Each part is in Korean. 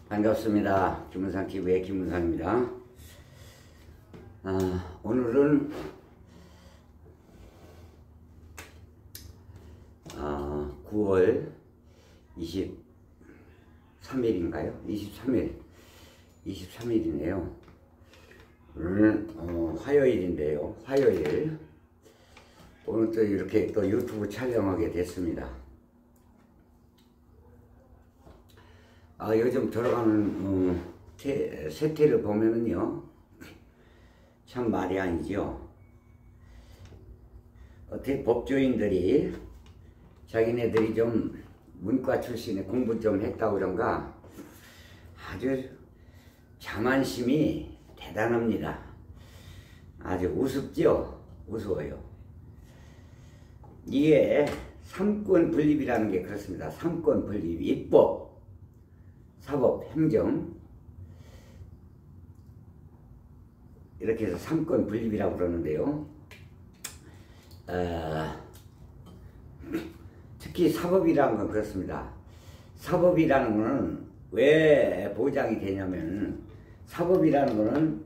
반갑습니다. 김문상TV의 김문상입니다. 오늘은 9월 23일인가요? 23일이네요. 오늘은 화요일인데요. 화요일 오늘 또 이렇게 또 유튜브 촬영하게 됐습니다. 요즘 들어가는 세태를 보면은요, 참 말이 아니죠. 어떻게 법조인들이 자기네들이 좀 문과 출신에 공부 좀 했다고 그런가 아주 자만심이 대단합니다. 아주 우습죠? 우스워요. 이게 삼권 분립이라는 게 그렇습니다. 삼권 분립, 입법, 사법, 행정, 이렇게 해서 삼권 분립이라고 그러는데요. 특히 사법이라는 건 그렇습니다. 사법이라는 거는 왜 보장이 되냐면, 사법이라는 거는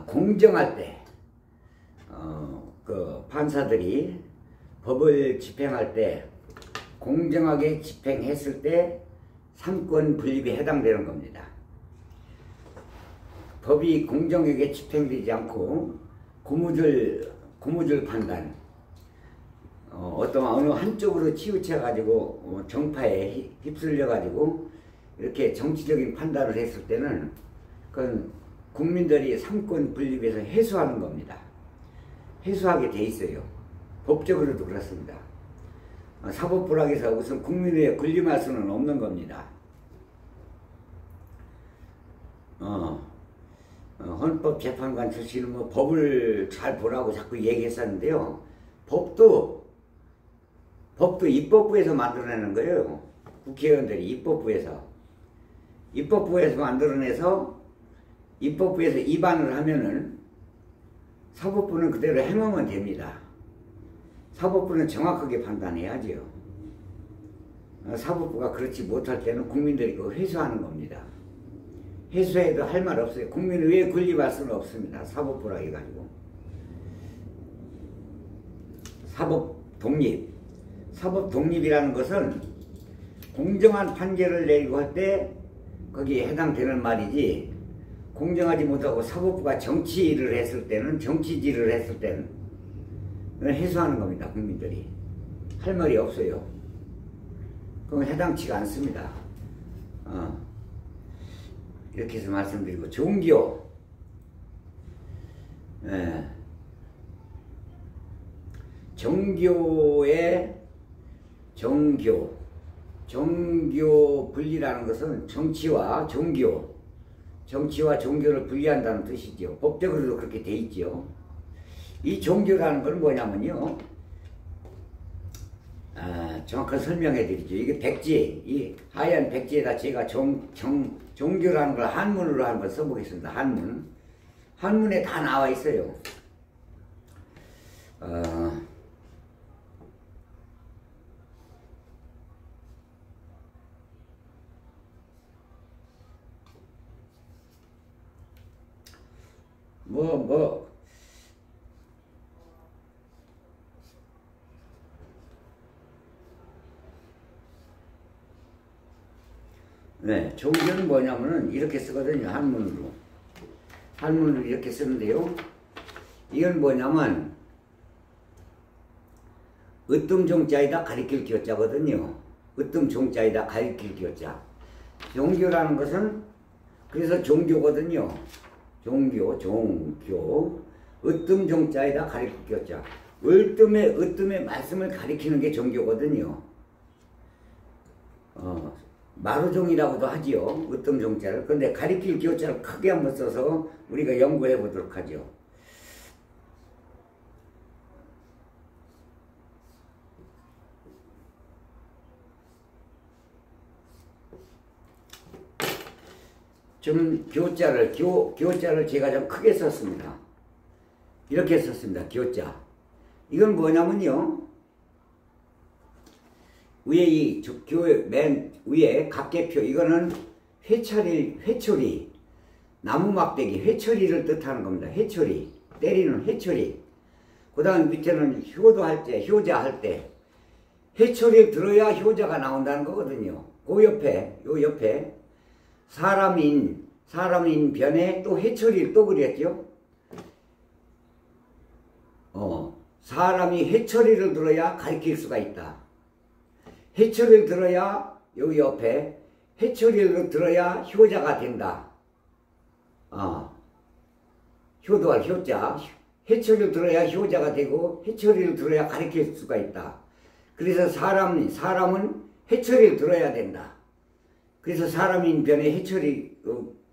공정할 때, 그 판사들이 법을 집행할 때 공정하게 집행했을 때 삼권 분립에 해당되는 겁니다. 법이 공정하게 집행되지 않고 고무줄 판단, 어느 한쪽으로 치우쳐 가지고 정파에 휩쓸려 가지고 이렇게 정치적인 판단을 했을 때는 그건 국민들이 삼권 분립에서 해소하는 겁니다. 해소하게 돼 있어요. 법적으로도 그렇습니다. 사법부락에서 우선 국민의 군림할 수는 없는 겁니다. 헌법재판관 출신은 뭐 법을 잘 보라고 자꾸 얘기했었는데요. 법도 입법부에서 만들어내는 거예요. 국회의원들이 입법부에서 만들어내서 입법부에서 위반을 하면은 사법부는 그대로 행하면 됩니다. 사법부는 정확하게 판단해야죠. 사법부가 그렇지 못할 때는 국민들이 그거 회수하는 겁니다. 회수해도 할 말 없어요. 국민을 왜 군림할 수는 없습니다. 사법부라 해가지고. 사법 독립이라는 것은 공정한 판결을 내리고 할 때 거기에 해당되는 말이지, 공정하지 못하고 사법부가 정치질을 했을 때는 해소하는 겁니다. 국민들이 할 말이 없어요. 그건 해당치가 않습니다. 이렇게 해서 말씀드리고, 종교, 정교 분리라는 것은 정치와 종교를 분리한다는 뜻이죠. 법적으로도 그렇게 돼 있죠. 이 종교라는 건 뭐냐면요, 정확한 설명해 드리죠. 이게 백지, 이 하얀 백지에다 제가 종교라는 걸 한문으로 한번 써보겠습니다. 한문에 다 나와 있어요. 종교는 뭐냐면은 이렇게 쓰거든요. 한문으로 이렇게 쓰는데요. 이건 뭐냐면 으뜸종자에다 가리킬 기어자거든요. 으뜸종자에다 가리킬 기어자. 종교라는 것은 그래서 종교거든요. 종교. 으뜸종자에다 가리킬 기어자. 으뜸의 말씀을 가리키는 게 종교거든요. 마루종이라고도 하지요. 으뜸종자를. 근데 가리킬 기호자를 크게 한번 써서 우리가 연구해 보도록 하죠. 좀 기호자를 제가 좀 크게 썼습니다. 이렇게 썼습니다. 기호자. 이건 뭐냐면요, 위에 이 교회 맨 위에 각계표, 이거는 회초리, 나무 막대기, 회초리를 뜻하는 겁니다. 회초리, 때리는 회초리. 그 다음 밑에는 효도할 때, 효자할 때, 회초리를 들어야 효자가 나온다는 거거든요. 그 옆에, 요 옆에, 사람인 변에 또 회초리를 또 그렸죠. 사람이 회초리를 들어야 가르칠 수가 있다. 회초리를 들어야, 요 옆에, 회초리를 들어야 효자가 된다. 효도할 효자. 회초리를 들어야 효자가 되고, 회초리를 들어야 가르칠 수가 있다. 그래서 사람은 회초리를 들어야 된다. 그래서 사람인 변에 회초리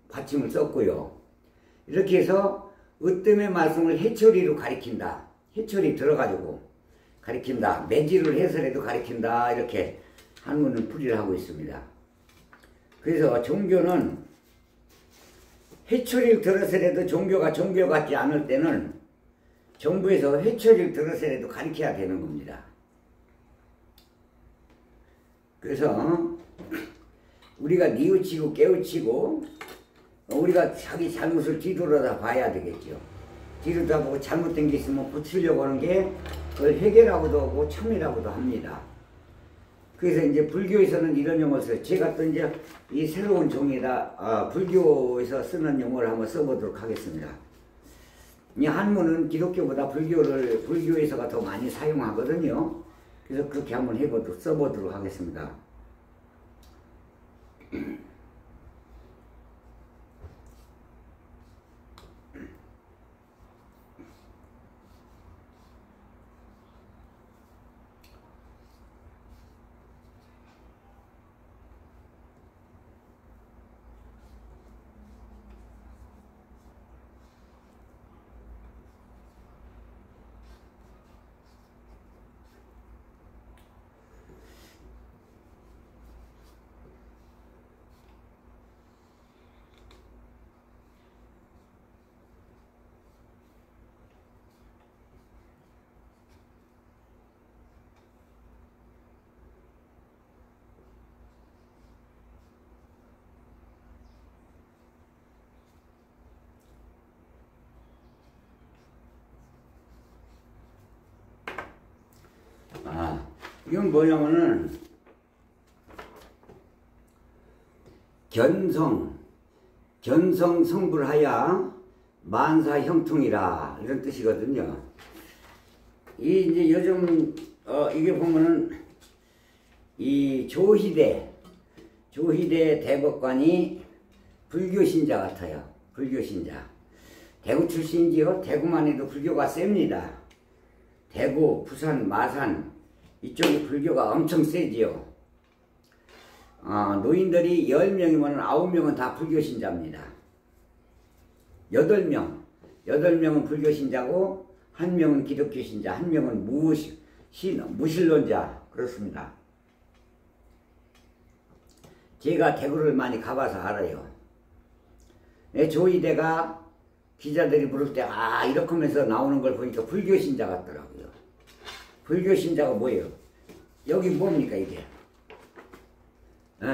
받침을 썼고요. 이렇게 해서 으뜸의 말씀을 회초리로 가리킨다. 회초리 들어가지고 가리킨다. 매질을 해서라도 가리킨다. 이렇게 한문은 풀이를 하고 있습니다. 그래서 종교는 회초리를 들어서라도 종교가 종교 같지 않을 때는 정부에서 회초리를 들어서라도 가리켜야 되는 겁니다. 그래서 우리가 뉘우치고 깨우치고 우리가 자기 잘못을 뒤돌아다 봐야 되겠죠. 뒤돌아보고 잘못된 게 있으면 고치려고 하는 게 그걸 회개라고도 하고 참이라고도 합니다. 그래서 이제 불교에서는 이런 용어를 써요. 제가 또 이제 이 새로운 종이다, 불교에서 쓰는 용어를 한번 써보도록 하겠습니다. 이 한문은 기독교보다 불교에서가 더 많이 사용하거든요. 그래서 그렇게 한번 써보도록 하겠습니다. 이건 뭐냐면은 견성 성불하야 만사 형통이라 이런 뜻이거든요. 이 이제 요즘 이게 보면은 이 조희대 대법관이 불교 신자 같아요. 불교 신자. 대구 출신이지요. 대구만 해도 불교가 셉니다. 대구, 부산, 마산 이쪽이 불교가 엄청 세지요. 노인들이 10명이면 9명은 다 불교 신자입니다. 8명은 불교 신자고 1명은 기독교 신자, 1명은 무신론자 그렇습니다. 제가 대구를 많이 가봐서 알아요. 내 조이대가 기자들이 부를 때 이렇게 하면서 나오는 걸 보니까 불교 신자 같더라고요. 불교 신자가 뭐예요? 여기 뭡니까 이게?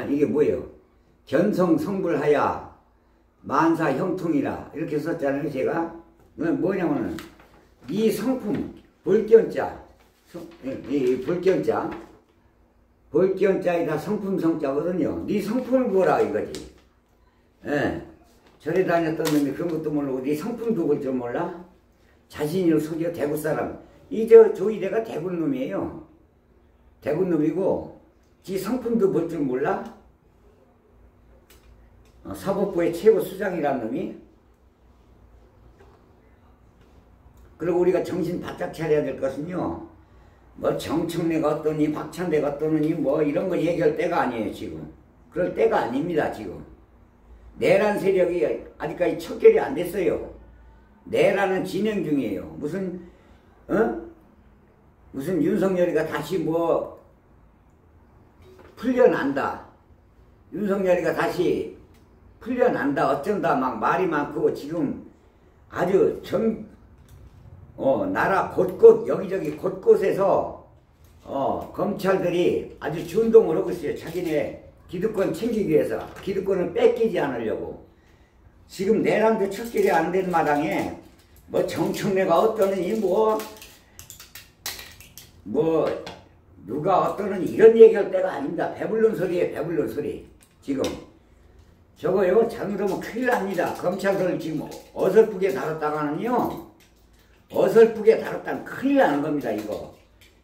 이게 뭐예요? 견성 성불하야 만사 형통이라 이렇게 썼잖아요. 제가 뭐냐면은 이 성품 볼견자 이 볼견자에다 성품 성자거든요. 네 성품을 보라 이거지. 절에 다녔던 놈이 그런 것도 모르고 네 성품도 볼 줄 몰라? 자신을 속여 대구 사람. 조이대가 대구 놈이에요. 대구 놈이고 지 성품도 볼 줄 몰라? 사법부의 최고 수장이라는 놈이. 그리고 우리가 정신 바짝 차려야 될 것은요, 뭐 정청래가 어떠니 박찬대가 어떠니 뭐 이런 거 얘기할 때가 아니에요. 지금 그럴 때가 아닙니다. 지금 내란 세력이 아직까지 척결이 안 됐어요. 내란은 진행 중이에요. 무슨 윤석열이가 다시 뭐 풀려난다. 윤석열이가 다시 풀려난다. 어쩐다. 막 말이 많고 지금 아주 나라 곳곳 여기저기 곳곳에서 검찰들이 아주 준동을 하고 있어요. 자기네 기득권 챙기기 위해서 기득권을 뺏기지 않으려고 지금 내란도 척결이 안 된 마당에 뭐 정청래가 어떠느니 누가 어떠느니 이런 얘기할 때가 아닙니다. 배불른 소리에 배불른 소리. 지금 저거요 잘못하면 큰일 납니다. 검찰을 지금 어설프게 다뤘다가는요 어설프게 다뤘다는 큰일 나는 겁니다. 이거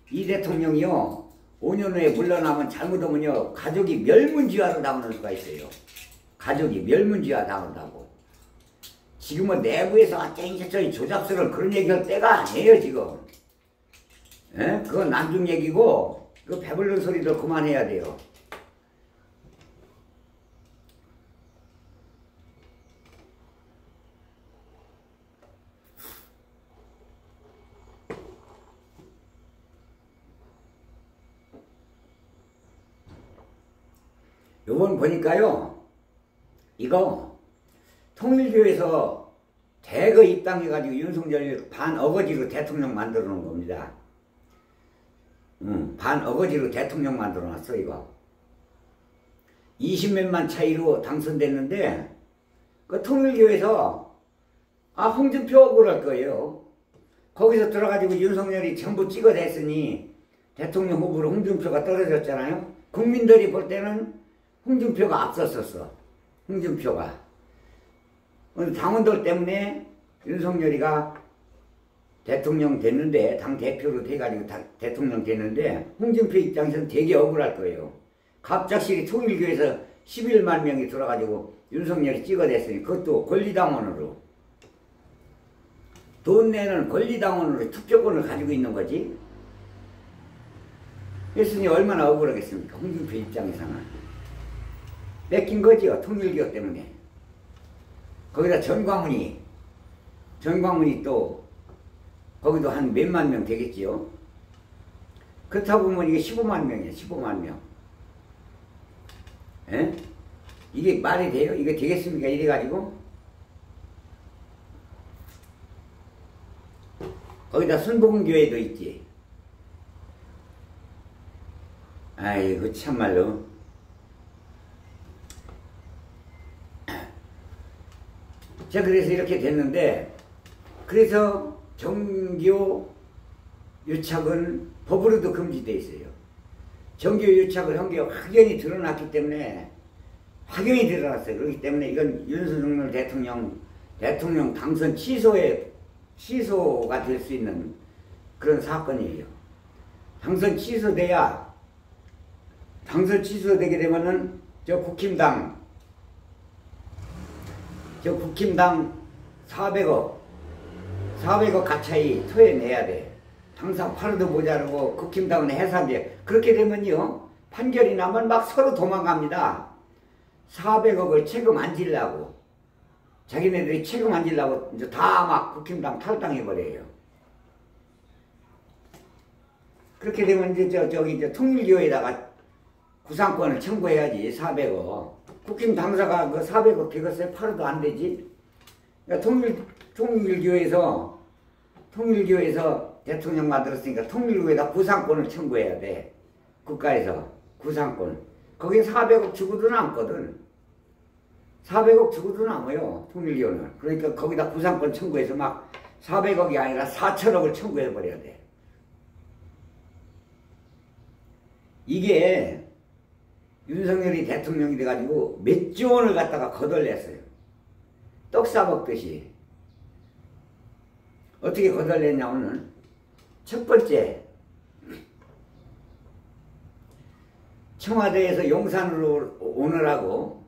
이 대통령이요 5년 후에 물러나면 잘못하면요 가족이 멸문지화로 당하는 수가 있어요. 가족이 멸문지화 당한다고. 지금은 내부에서 쨍쨍쨍 조잡스러운 그런 얘기할 때가 아니에요 지금. 에? 그건 남중 얘기고 그 배불른 소리도 그만해야 돼요. 요번 보니까요 이거 통일교에서 대거 입당해가지고 윤석열 반어거지로 대통령 만들어 놓은 겁니다. 반어거지로 대통령 만들어 놨어 이거. 20몇만 차이로 당선됐는데 그 통일교에서 홍준표 그럴 거예요. 거기서 들어가지고 윤석열이 전부 찍어댔으니 대통령 후보로 홍준표가 떨어졌잖아요. 국민들이 볼 때는 홍준표가 앞섰었어. 홍준표가. 당원들 때문에 윤석열이가 대통령 됐는데 당대표로 돼가지고 대통령 됐는데 홍준표 입장에서는 되게 억울할 거예요. 갑작스레 통일교에서 11만 명이 들어가지고 윤석열이 찍어댔으니 그것도 권리당원으로 돈 내는 권리당원으로 투표권을 가지고 있는 거지. 그랬으니 얼마나 억울하겠습니까? 홍준표 입장에서는. 뺏긴 거지요. 통일교 때문에. 거기다 전광훈이 또 거기도 한 몇만 명 되겠지요. 그렇다고 보면 이게 15만 명이에요. 15만 명. 에? 이게 말이 돼요? 이게 되겠습니까? 이래가지고 거기다 순복음교회도 있지. 아이고 참말로. 자 그래서 이렇게 됐는데 그래서 정교 유착은 법으로도 금지되어 있어요. 정교 유착을 한 게 확연히 드러났기 때문에 확연히 드러났어요. 그렇기 때문에 이건 윤석열 대통령 당선 취소가 될 수 있는 그런 사건이에요. 당선 취소되게 되면은 저 국힘당 400억 가차이 토해내야 돼. 당상 팔아도 모자르고 국힘당은 해산돼. 그렇게 되면요 판결이 나면 막 서로 도망갑니다. 400억을 책임 안 지려고 자기네들이 책임 안 지려고 이제 다 막 국힘당 탈당해버려요. 그렇게 되면 이제 저기 통일교에다가 구상권을 청구해야지. 400억 국힘 당사가 그 400억 비거세 팔아도 안 되지. 그러니까 통일교에서 대통령 만들었으니까 통일교에다 구상권을 청구해야 돼. 국가에서 구상권. 거긴 400억 주고도 남거든. 400억 주고도 남아요. 통일교는. 그러니까 거기다 구상권 청구해서 막 400억이 아니라 4천억을 청구해버려야 돼. 이게 윤석열이 대통령이 돼가지고 몇 조 원을 갖다가 거덜냈어요. 떡 싸먹듯이. 어떻게 거덜냈냐면은 첫 번째 청와대에서 용산으로 오느라고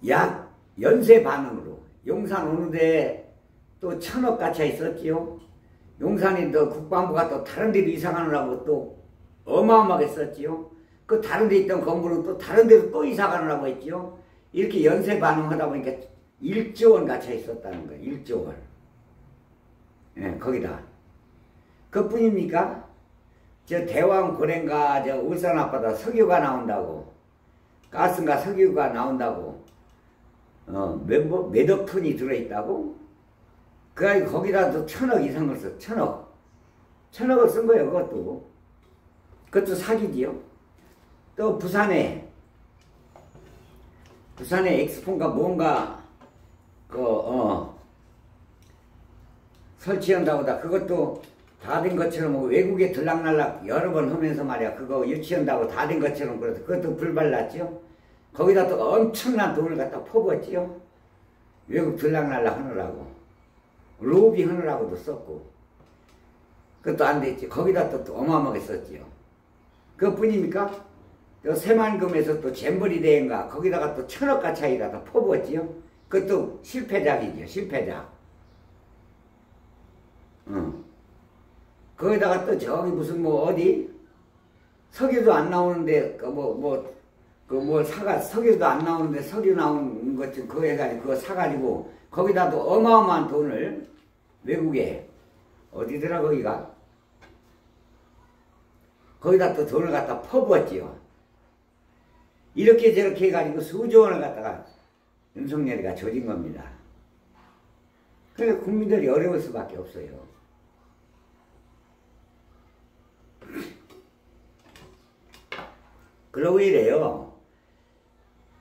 약 연쇄 반응으로 용산 오는데 또 1,000억 갇혀 있었지요. 용산이 또 국방부가 또 다른 데로 이사가느라고 또 어마어마하게 썼지요. 그 다른 데 있던 건물은 또 다른 데로 또 이사가느라고 했지요. 이렇게 연쇄 반응하다 보니까 1조 원 갇혀 있었다는 거예요. 1조 원. 예, 거기다. 그뿐입니까? 저 대왕 고랭가 저 울산 앞바다 석유가 나온다고, 가스인가 석유가 나온다고, 몇억 톤이 들어있다고? 그 거기다 또 1,000억 이상을 써. 1,000억을 쓴 거예요. 그것도 사기지요. 또 부산에 부산에 엑스폰가 뭔가 설치한다고 다 그것도 다 된 것처럼 외국에 들락날락 여러 번 하면서 말이야 그거 유치한다고 다 된 것처럼 그래서 그것도 불발랐죠. 거기다 또 엄청난 돈을 갖다 퍼붓지요. 외국 들락날락 하느라고 로비 하느라고도 썼고 그것도 안 됐지. 거기다 또 어마어마하게 썼지요. 그것뿐입니까? 또 새만금에서 또 잼버리 대회인가 거기다가 또 1000억가 차이가 다 퍼붓지요. 그것도 실패작이죠. 실패작. 거기다가 또 저기 무슨 어디 석유도 안 나오는데 석유도 안 나오는데 석유 나오는 것 좀 그거 해가지고 그거 사가지고 거기다도 어마어마한 돈을 외국에 어디더라 거기가 거기다 또 돈을 갖다 퍼부었지요. 이렇게 저렇게 해가지고 수조 원을 갖다가 윤석열이가 조진 겁니다. 그래서 국민들이 어려울 수밖에 없어요. 그러고 이래요.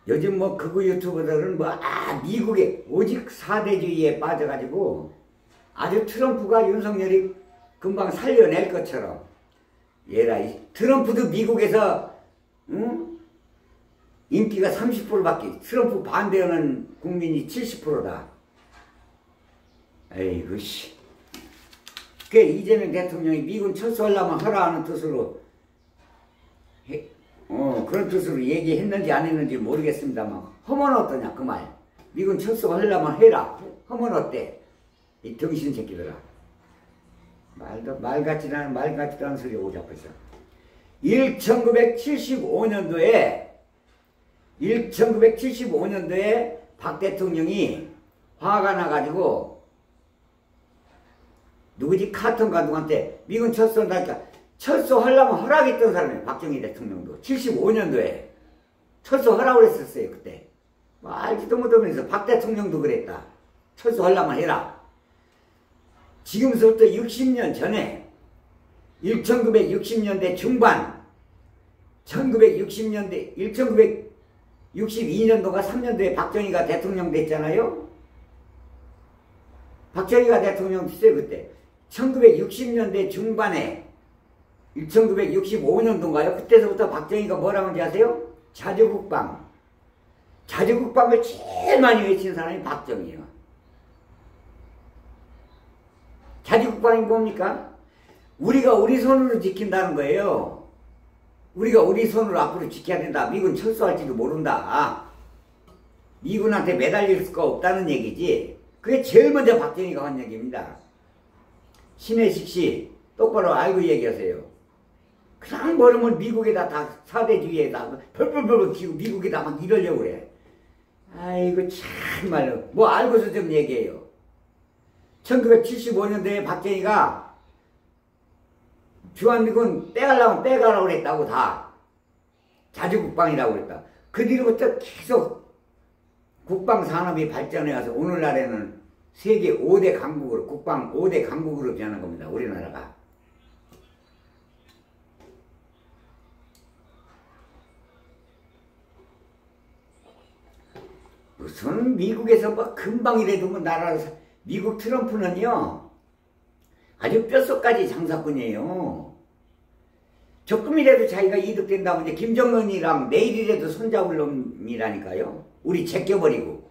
요즘 극우 유튜버들은 미국에 오직 사대주의에 빠져가지고 아주 트럼프가 윤석열이 금방 살려낼 것처럼 얘라 트럼프도 미국에서 인기가 30%밖에 트럼프 반대하는 국민이 70%다. 에이구 씨. 그 이재명 대통령이 미군 철수하려면 하라 하는 뜻으로 그런 뜻으로 얘기했는지 안 했는지 모르겠습니다만 하면 어떠냐 그 말. 미군 철수하려면 해라. 하면 어때? 이 등신 새끼들아. 말 같지도 않은 소리 오고 자꾸 있어. 1975년도에 박 대통령이 화가 나가지고 누구지? 카튼 감독한테 미군 철수한다니까 철수하려면 허락했던 사람이에요. 박정희 대통령도 75년도에 철수하라고 그랬었어요. 그때 알지도 못하면서 박 대통령도 그랬다. 철수하려면 해라. 지금부터 60년 전에 1960년대 중반 1962년도가 3년도에 박정희가 대통령 됐잖아요. 박정희가 대통령 됐어요. 그때 1960년대 중반에 1965년도인가요? 그때서부터 박정희가 뭐라고 하는지 아세요? 자주국방. 자주국방을 제일 많이 외친 사람이 박정희예요. 자주국방이 뭡니까? 우리가 우리 손으로 지킨다는 거예요. 우리가 우리 손으로 앞으로 지켜야 된다. 미군 철수할지도 모른다. 미군한테 매달릴 수가 없다는 얘기지. 그게 제일 먼저 박정희가 한 얘기입니다. 신혜식 씨 똑바로 알고 얘기하세요. 그냥 모르면 미국에다 다 사대주의에다 벌벌벌 키우고 미국에다 막 이러려고 그래. 아이고 참말로 뭐 알고서 좀 얘기해요. 1975년도에 박정희가 주한미군 빼가려면 빼가라고 그랬다고 다. 자주국방이라고 그랬다. 그 뒤로부터 계속 국방산업이 발전해서 오늘날에는 세계 5대 강국으로 국방 5대 강국으로 변한 겁니다. 우리나라가. 무슨 미국에서 뭐 금방이라도 뭐 나라를 미국 트럼프는요 아주 뼛속까지 장사꾼이에요. 조금이라도 자기가 이득된다고 이제 김정은이랑 내일이라도 손잡을 놈이라니까요. 우리 제껴버리고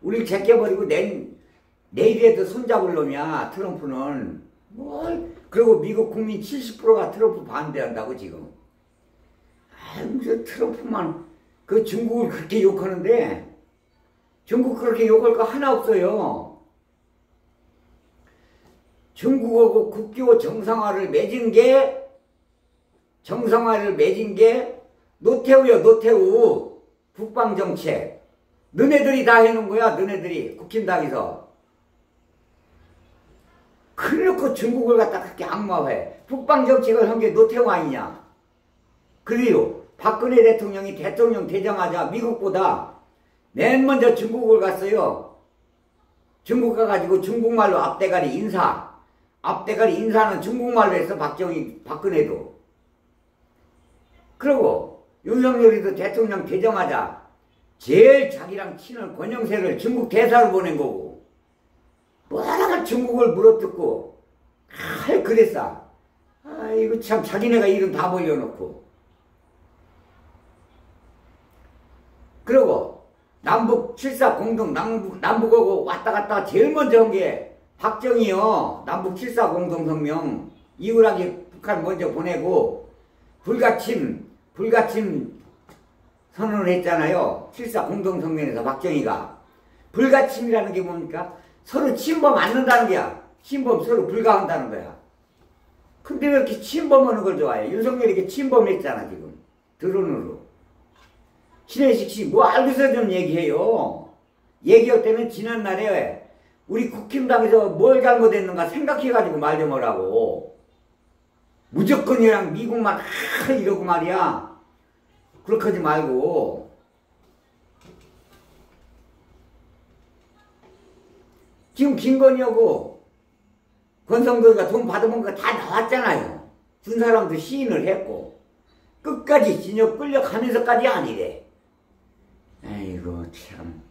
우리를 제껴버리고 내일이라도 손잡을 놈이야 트럼프는. 뭘 그리고 미국 국민 70%가 트럼프 반대한다고 지금. 아유 저 트럼프만 그 중국을 그렇게 욕하는데 중국 그렇게 욕할 거 하나 없어요. 중국하고 국교 정상화를 맺은 게 노태우요. 노태우 국방정책 너네들이 다 해놓은 거야. 너네들이 국힘당에서. 그래놓고 중국을 갖다 그렇게 악마화해. 국방정책을 한 게 노태우 아니냐. 그리고 박근혜 대통령이 대통령 되자마자 미국보다 맨 먼저 중국을 갔어요. 중국 가가지고 중국말로 앞대가리 인사. 앞대가리 인사는 중국말로 해서 박근혜도. 그리고 윤석열이도 대통령 되자마자 제일 자기랑 친한 권영세를 중국 대사로 보낸 거고, 뭐라가 중국을 물어뜯고, 그랬어. 이거 참 자기네가 이름 다 벌려놓고. 그리고 남북 7.4 공동, 남북하고 왔다 갔다 제일 먼저 한 게 박정희요. 남북 7.4 공동성명. 이후락이 북한 먼저 보내고, 불가침 선언을 했잖아요. 7.4 공동성명에서 박정희가. 불가침이라는 게 뭡니까? 서로 침범 않는다는 거야. 침범 서로 불가한다는 거야. 근데 왜 이렇게 침범하는 걸 좋아해? 윤석열이 이렇게 침범했잖아, 지금. 드론으로. 신혜식 씨, 뭐 알고서 좀 얘기해요. 얘기할 때는 지난날에 우리 국힘당에서 뭘 잘못했는가 생각해가지고 말 좀 하라고. 무조건 이랑 미국만 이러고 말이야. 그렇게 하지 말고. 지금 김건희하고 권성도가 돈 받아본 거 다 나왔잖아요. 준 사람도 시인을 했고. 끝까지 진역 끌려가면서까지 아니래. 아이고 참.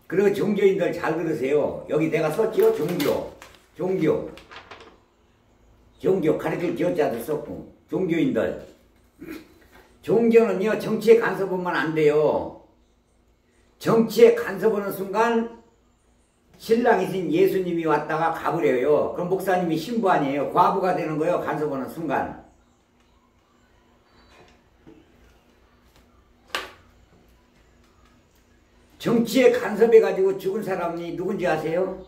그리고 종교인들 잘 들으세요. 여기 내가 썼지요? 종교 가르칠 기호자도 썼고. 종교인들. 종교는요 정치에 간섭하면 안 돼요. 정치에 간섭하는 순간 신랑이신 예수님이 왔다가 가버려요. 그럼 목사님이 신부 아니에요. 과부가 되는 거예요. 간섭하는 순간. 정치에 간섭해가지고 죽은 사람이 누군지 아세요?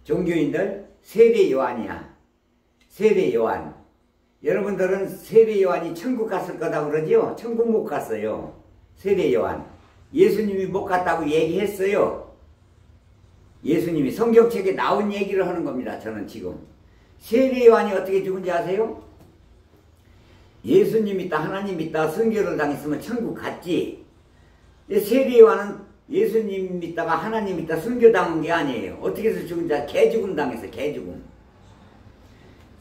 종교인들? 세례 요한이야. 세례 요한. 여러분들은 세례 요한이 천국 갔을 거다 그러죠? 천국 못 갔어요. 세례 요한. 예수님이 못 갔다고 얘기했어요. 예수님이 성경책에 나온 얘기를 하는 겁니다. 저는 지금. 세례 요한이 어떻게 죽은지 아세요? 예수님 있다 하나님 있다 순교를 당했으면 천국 갔지. 세례 요한은 예수님 믿다가 하나님 믿다 순교당한 게 아니에요. 어떻게 해서 죽은지 개죽음 당했어요. 개죽음.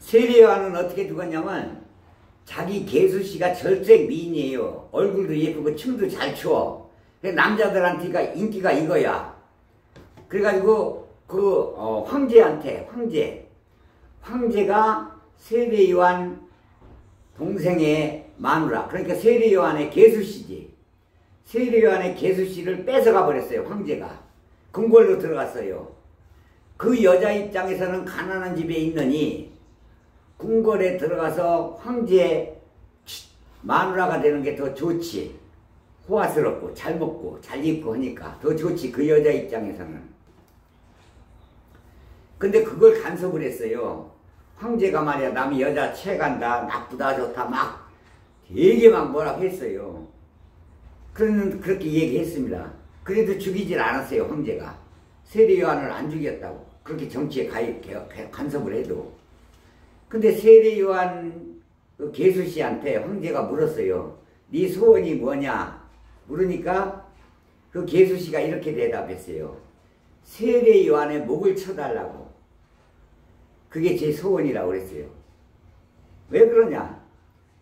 세례 요한은 어떻게 죽었냐면 자기 개수씨가 절색 미인이에요. 얼굴도 예쁘고 춤도 잘 춰. 남자들한테 인기가 이거야. 그래가지고 황제한테 황제가 세례 요한 동생의 마누라, 그러니까 세례 요한의 개수씨지. 세례 요한의 개수씨를 뺏어가 버렸어요. 황제가. 궁궐로 들어갔어요. 그 여자 입장에서는 가난한 집에 있느니 궁궐에 들어가서 황제의 마누라가 되는 게 더 좋지. 호화스럽고 잘 먹고 잘 입고 하니까 더 좋지. 그 여자 입장에서는. 근데 그걸 간섭을 했어요. 황제가 말이야 남이 여자 취해간다 나쁘다 좋다 막 되게 막 뭐라고 했어요. 그렇게 얘기했습니다. 그래도 죽이질 않았어요. 황제가. 세례 요한을 안 죽였다고. 그렇게 정치에 간섭을 해도. 근데 세례 요한 개수씨한테 황제가 물었어요. 네 소원이 뭐냐 물으니까 그 개수씨가 이렇게 대답했어요. 세례 요한의 목을 쳐달라고. 그게 제 소원이라고 그랬어요. 왜 그러냐?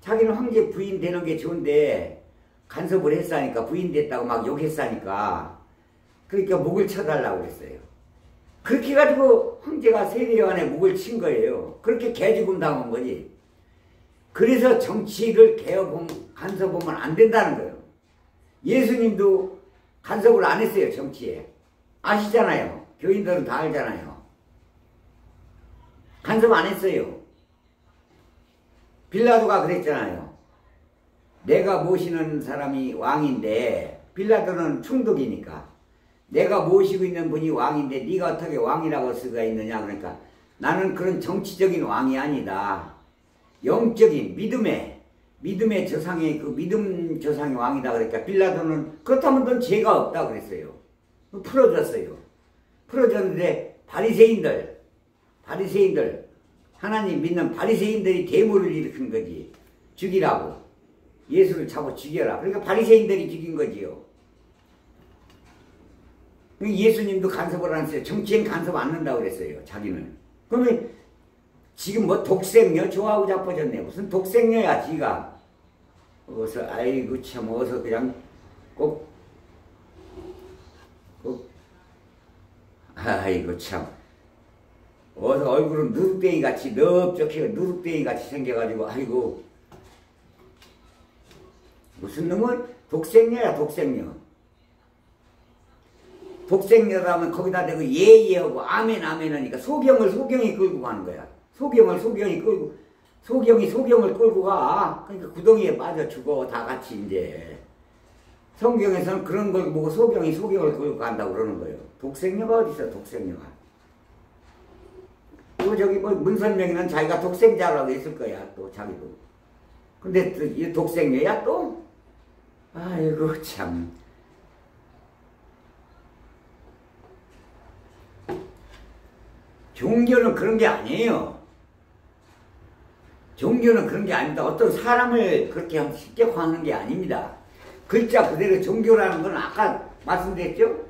자기는 황제 부인 되는 게 좋은데 간섭을 했으니까 부인 됐다고 막 욕했으니까 그러니까 목을 쳐달라고 그랬어요. 그렇게 해가지고 황제가 세례 요한의 목을 친 거예요. 그렇게 개죽음 당한 거지. 그래서 정치를 간섭하면 안 된다는 거예요. 예수님도 간섭을 안 했어요. 정치에. 아시잖아요. 교인들은 다 알잖아요. 간섭 안 했어요. 빌라도가 그랬잖아요. 내가 모시는 사람이 왕인데 빌라도는 충독이니까 내가 모시고 있는 분이 왕인데 네가 어떻게 왕이라고 할 수가 있느냐. 그러니까 나는 그런 정치적인 왕이 아니다. 영적인 믿음의 조상의 그 믿음 조상의 왕이다. 그러니까 빌라도는 그렇다면 넌 죄가 없다 그랬어요. 풀어줬어요. 풀어줬는데 바리새인들 하나님 믿는 바리새인들이 데모를 일으킨 거지. 죽이라고. 예수를 잡아 죽여라. 그러니까 바리새인들이 죽인 거지요. 예수님도 간섭을 안 했어요. 정치엔 간섭 안 한다고 그랬어요. 자기는. 그러면 지금 뭐 독생녀 좋아하고 자빠졌네. 무슨 독생녀야 지가. 어서 아이고 참 어서 그냥 꼭 아이고 참 어서 얼굴은 누룩댕이 같이 넓적해 누룩댕이 같이 생겨가지고 아이고 무슨 놈은 독생녀야 독생녀. 독생녀라면 거기다 대고 예예하고 아멘 아멘 하니까 소경이 끌고 가는 거야. 소경이 끌고 소경을 끌고 가. 그러니까 구덩이에 빠져 죽어 다 같이 이제. 성경에서는 그런 걸 보고 소경을 끌고 간다고 그러는 거예요. 독생녀가 어디 있어 독생녀가. 또 저기 뭐 문선명이는 자기가 독생자라고 했을 거야 또 자기도. 근데 또 이 독생녀야 또? 아이고 참. 종교는 그런 게 아니에요. 종교는 그런 게 아닙니다. 어떤 사람을 그렇게 쉽게 화하는 게 아닙니다. 글자 그대로 종교라는 건 아까 말씀드렸죠?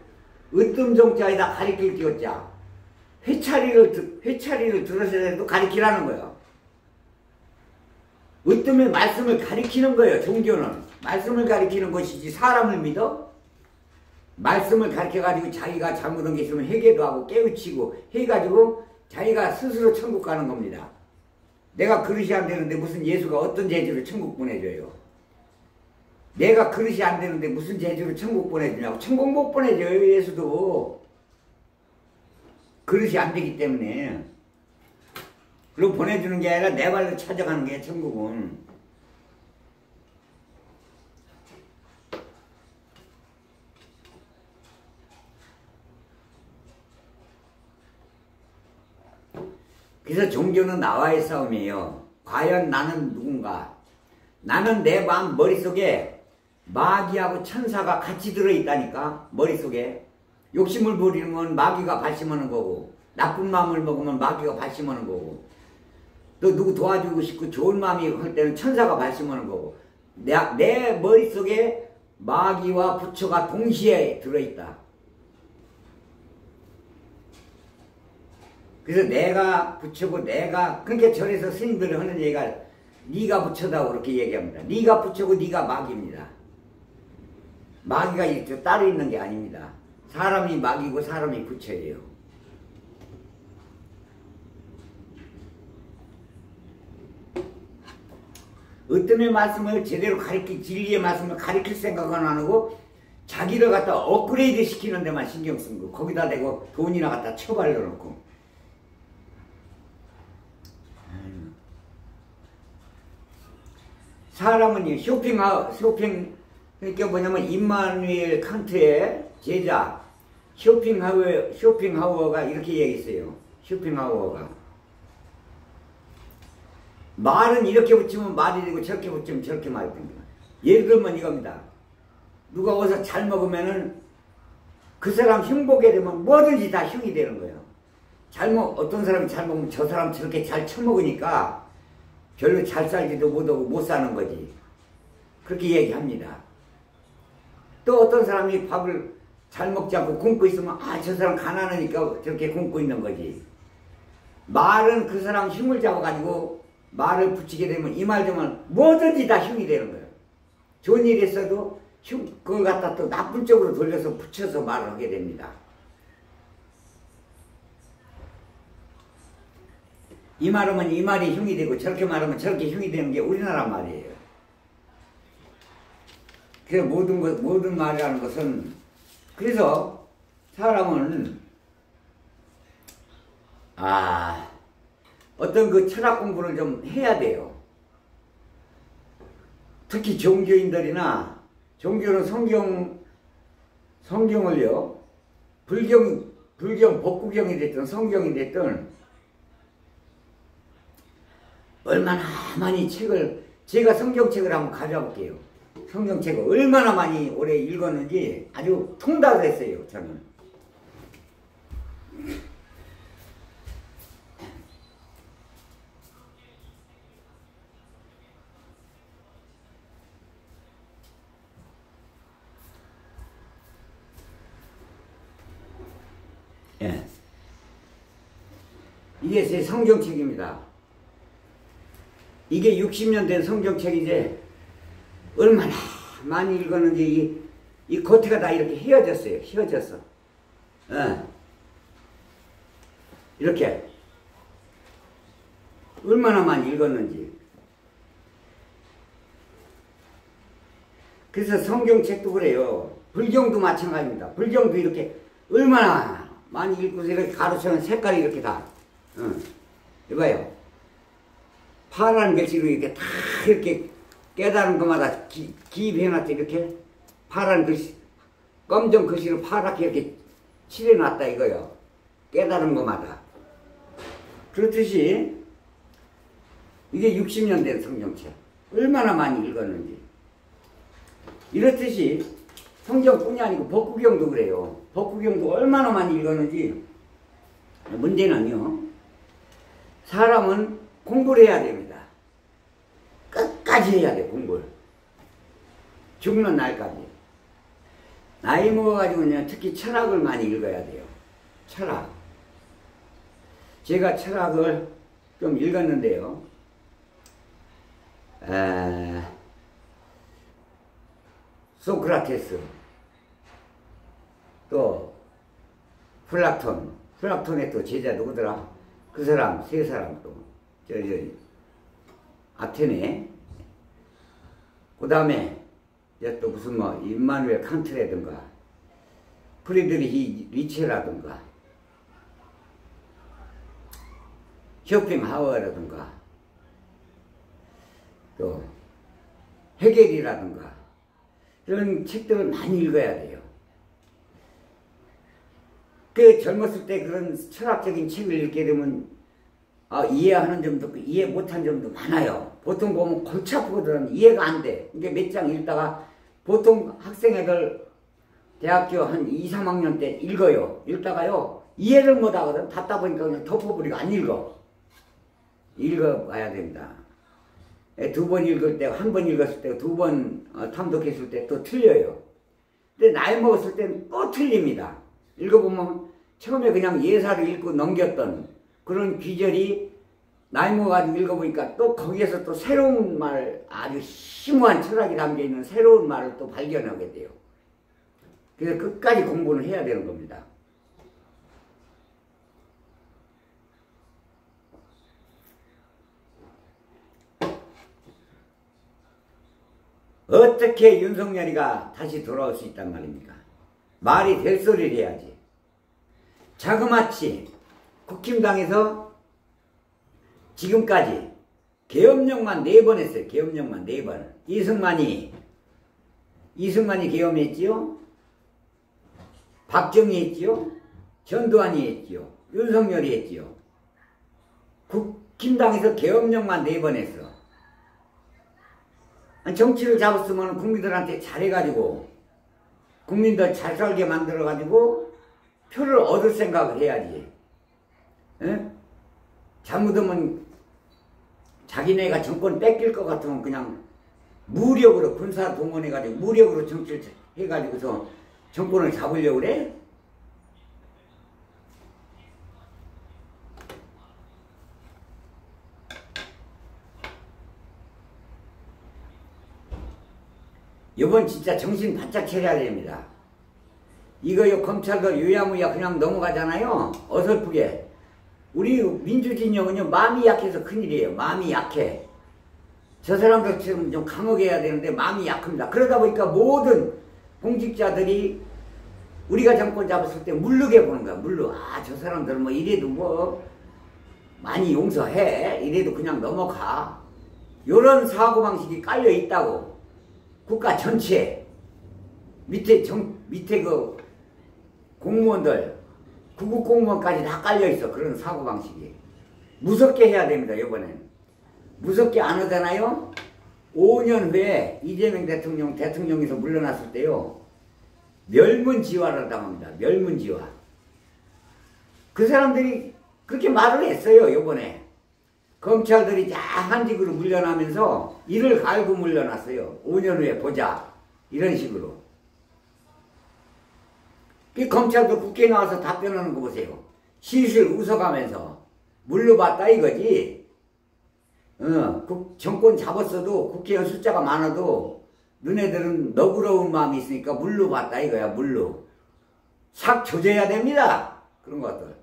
으뜸종자에다 가리킬 띄웠자. 회차리를 들으셔도 가리키라는 거예요. 으뜸의 말씀을 가리키는 거예요. 종교는. 말씀을 가리키는 것이지 사람을 믿어? 말씀을 가르쳐가지고 자기가 잘못한 게 있으면 회개도 하고 깨우치고 해가지고 자기가 스스로 천국 가는 겁니다. 내가 그릇이 안 되는데 무슨 예수가 어떤 재주로 천국 보내줘요. 내가 그릇이 안 되는데 무슨 재주로 천국 보내주냐고. 천국 못 보내줘요 예수도. 그릇이 안 되기 때문에. 그리고 보내주는 게 아니라 내 발로 찾아가는 게 천국은. 그래서 종교는 나와의 싸움이에요. 과연 나는 누군가? 나는 내 마음 머릿속에 마귀하고 천사가 같이 들어있다니까. 머릿속에. 욕심을 부리는 건 마귀가 발심하는 거고, 나쁜 마음을 먹으면 마귀가 발심하는 거고, 또 누구 도와주고 싶고 좋은 마음이 할 때는 천사가 발심하는 거고, 내 머릿속에 마귀와 부처가 동시에 들어있다. 그래서 내가 부처고 내가, 그러니까 절에서 스님들이 하는 얘기가 네가 부처다고 그렇게 얘기합니다. 네가 부처고 네가 마귀입니다. 마귀가 이렇게 따로 있는 게 아닙니다. 사람이 마귀고 사람이 부처예요. 어떤의 말씀을 제대로 진리의 말씀을 가르칠 생각은 안 하고 자기를 갖다 업그레이드 시키는 데만 신경 쓴 거. 거기다 대고 돈이나 갖다 처발려 놓고. 사람은 그러니까 뭐냐면 임마누엘 칸트의 제자 쇼핑하우어가 이렇게 얘기했어요. 쇼핑하우어가 말은 이렇게 붙이면 말이 되고 저렇게 붙이면 저렇게 말이 됩니다. 예를 들면 이겁니다. 누가 어디서 잘 먹으면은 그 사람 흉보게 되면 뭐든지 다 흉이 되는 거예요. 어떤 사람이 잘 먹으면 저 사람 저렇게 잘 처먹으니까 별로 잘 살지도 못하고 못 사는 거지. 그렇게 얘기합니다. 또 어떤 사람이 밥을 잘 먹지 않고 굶고 있으면 저 사람 가난하니까 저렇게 굶고 있는 거지. 말은 그 사람 힘을 잡아가지고 말을 붙이게 되면 이 말 되면 뭐든지 다 흉이 되는 거예요. 좋은 일이 있어도 그걸 갖다 또 나쁜 쪽으로 돌려서 붙여서 말을 하게 됩니다. 이 말하면 이 말이 흉이 되고 저렇게 말하면 저렇게 흉이 되는 게 우리나라 말이에요. 그래서 모든 말이라는 것은, 그래서 사람은 어떤 그 철학 공부를 좀 해야 돼요. 특히 종교인들이나, 종교는 성경을요, 불경 복구경이 됐든 성경이 됐든 얼마나 많이 제가 성경책을 한번 가져와 볼게요. 성경책을 얼마나 많이 오래 읽었는지 아주 통달을 했어요, 저는. 예. 이게 제 성경책입니다. 이게 60년 된 성경책이지 얼마나 많이 읽었는지 이 겉에가 다 이렇게 휘어졌어요. 휘어졌어. 이렇게 얼마나 많이 읽었는지. 그래서 성경책도 그래요. 불경도 마찬가지입니다. 불경도 이렇게 얼마나 많이 읽고서 이렇게 가로쳐놓은 색깔이 이렇게 다. 이봐요. 파란 글씨로 이렇게 다 이렇게 깨달은 것마다 기입해놨다. 이렇게 파란 글씨, 검정 글씨로 파랗게 이렇게 칠해놨다 이거요. 깨달은 것마다. 그렇듯이 이게 60년 된 성경책. 얼마나 많이 읽었는지. 이렇듯이 성경뿐이 아니고 법구경도 그래요. 법구경도 얼마나 많이 읽었는지. 문제는요, 사람은 공부를 해야 됩니다. 끝까지 해야 돼, 공부를. 죽는 날까지. 나이 먹어가지고는 특히 철학을 많이 읽어야 돼요. 철학. 제가 철학을 좀 읽었는데요. 소크라테스, 또 플라톤의 또 제자 누구더라? 그 사람, 세 사람 또, 아테네, 그 다음에 또 무슨 뭐 임마누엘 칸트라든가 프리드리히 리체라든가 쇼펜하우어라든가 또 헤겔이라든가 이런 책들을 많이 읽어야 돼요. 그 젊었을 때 그런 철학적인 책을 읽게 되면 이해하는 점도 있고 이해 못한 점도 많아요. 보통 보면 골치 아프거든. 이해가 안 돼. 이게 몇 장 읽다가 보통 학생애들 대학교 한 2, 3학년 때 읽어요. 읽다가요 이해를 못 하거든. 답답하니까 그냥 덮어버리고 안 읽어. 읽어봐야 됩니다. 두 번 읽을 때, 한 번 읽었을 때, 두 번 탐독했을 때 또 틀려요. 근데 나이 먹었을 때는 또 틀립니다. 읽어보면 처음에 그냥 예사를 읽고 넘겼던 그런 귀절이 나이 먹어가지고 읽어보니까 또 거기에서 또 새로운 말, 아주 심오한 철학이 담겨있는 새로운 말을 또 발견하게 돼요. 그래서 끝까지 공부를 해야 되는 겁니다. 어떻게 윤석열이가 다시 돌아올 수 있단 말입니까? 말이 될 소리를 해야지. 자그마치 국힘당에서 지금까지 계엄령만 4번 했어요. 계엄령만 4번. 이승만이 계엄했지요. 박정희 했지요. 전두환이 했지요. 윤석열이 했지요. 국힘당에서 계엄령만 4번 했어. 정치를 잡았으면 국민들한테 잘해가지고 국민들 잘 살게 만들어가지고 표를 얻을 생각을 해야지. 에? 잘못하면 자기네가 정권 뺏길 것 같으면 그냥 무력으로 군사 동원해가지고 무력으로 정치를 해가지고서 정권을 잡으려고 그래? 이번 진짜 정신 바짝 차려야 됩니다. 이거 검찰도 유야무야 그냥 넘어가잖아요. 어설프게. 우리 민주진영은요 마음이 약해서 큰일이에요. 마음이 약해. 저 사람들 지금 좀 감옥해야 되는데 마음이 약합니다. 그러다 보니까 모든 공직자들이 우리가 정권 잡았을 때 물르게 보는 거야. 물르. 저 사람들은 뭐 이래도 뭐 많이 용서해. 이래도 그냥 넘어가. 요런 사고방식이 깔려 있다고. 국가 전체에 밑에 그 공무원들 구급 공무원까지 다 깔려있어. 그런 사고방식이. 무섭게 해야 됩니다. 이번엔 무섭게 안 하잖아요. 5년 후에 이재명 대통령에서 물러났을 때요 멸문지화를 당합니다. 멸문지화. 그 사람들이 그렇게 말을 했어요. 이번에 검찰들이 다 한직으로 물러나면서 이를 갈고 물러났어요. 5년 후에 보자. 이런 식으로. 그 검찰도 국회에 나와서 답변하는 거 보세요. 실실 웃어가면서 물러봤다 이거지. 정권 잡았어도 국회의원 숫자가 많아도 너네들은 너그러운 마음이 있으니까 물로 봤다 이거야. 물로 싹 조져야 됩니다. 그런 것들.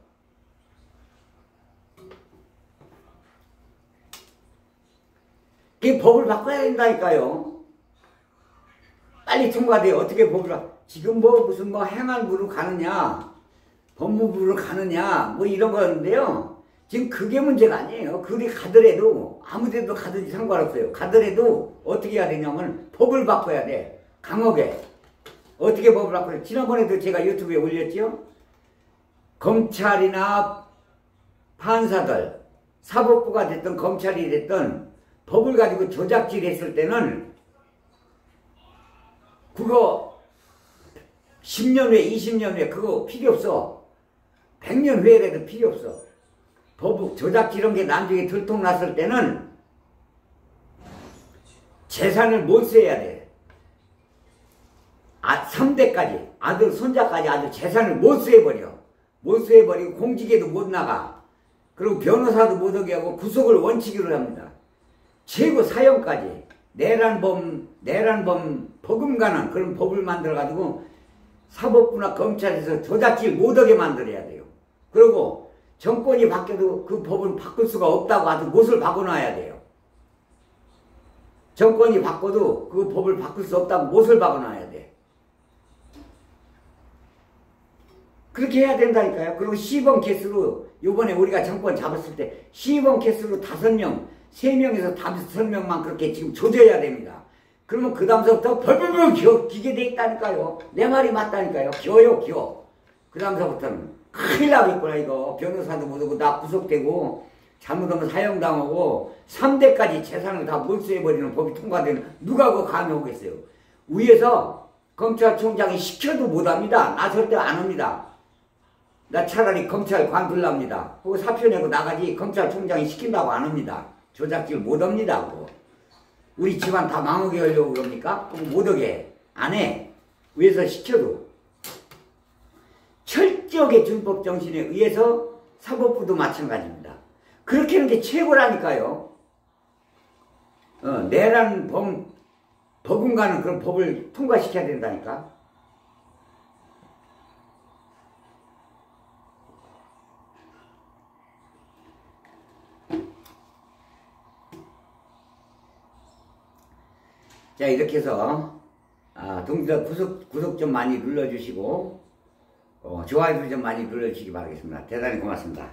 이 법을 바꿔야 된다니까요. 빨리 통과돼요. 어떻게 법을 지금 무슨 행안부로 가느냐 법무부로 가느냐 이런 거였는데요. 지금 그게 문제가 아니에요. 그리 가더라도 아무데도 가든지 상관없어요. 가더라도 어떻게 해야 되냐면 법을 바꿔야 돼. 강하게. 어떻게 법을 바꿔야 돼? 지난번에도 제가 유튜브에 올렸죠. 검찰이나 판사들, 사법부가 됐든 검찰이 됐든 법을 가지고 조작질 했을 때는 그거 10년 후에 20년 후에 그거 필요 없어. 100년 후에라도 필요 없어. 법 조작질 이런 게 나중에 들통났을 때는 재산을 못 써야 돼. 3대까지 아들 손자까지 아주 재산을 못 써버려. 못 써버리고 공직에도 못 나가. 그리고 변호사도 못 오게 하고 구속을 원칙으로 합니다. 최고 사형까지 내란범 버금가는 그런 법을 만들어가지고 사법부나 검찰에서 조작질 못하게 만들어야 돼요. 그리고 정권이 바뀌어도 그 법을 바꿀 수가 없다고 아주 못을 박아놔야 돼요. 정권이 바꿔도 그 법을 바꿀 수 없다고 못을 박아놔야 돼. 그렇게 해야 된다니까요. 그리고 시범 개수로 요번에 우리가 정권 잡았을 때 시범 개수로 5명 3명에서 5명만 그렇게 지금 조져야 됩니다. 그러면 그 다음서부터 벌벌벌 기게 돼 있다니까요. 내 말이 맞다니까요. 기어. 그 다음서부터는 큰일 나겠구나 이거. 변호사도 못하고 나 구속되고 잘못하면 사형당하고 3대까지 재산을 다 몰수해버리는 법이 통과되는 누가 그거 감이 오겠어요. 위에서 검찰총장이 시켜도 못합니다. 나 절대 안 합니다. 나 차라리 검찰 관둘랍니다. 그거 사표 내고 나가지 검찰총장이 시킨다고 안 합니다. 조작질 못합니다. 그거. 우리 집안 다 망하게 하려고 그럽니까? 그럼 못하게 안 해. 위에서 시켜도. 철저하게 준법 정신에 의해서 사법부도 마찬가지입니다. 그렇게 하는 게 최고라니까요. 내란 버금가는 그런 법을 통과시켜야 된다니까. 자, 이렇게 해서 동지들 구독 좀 많이 눌러주시고 좋아요도 좀 많이 눌러주시기 바라겠습니다. 대단히 고맙습니다.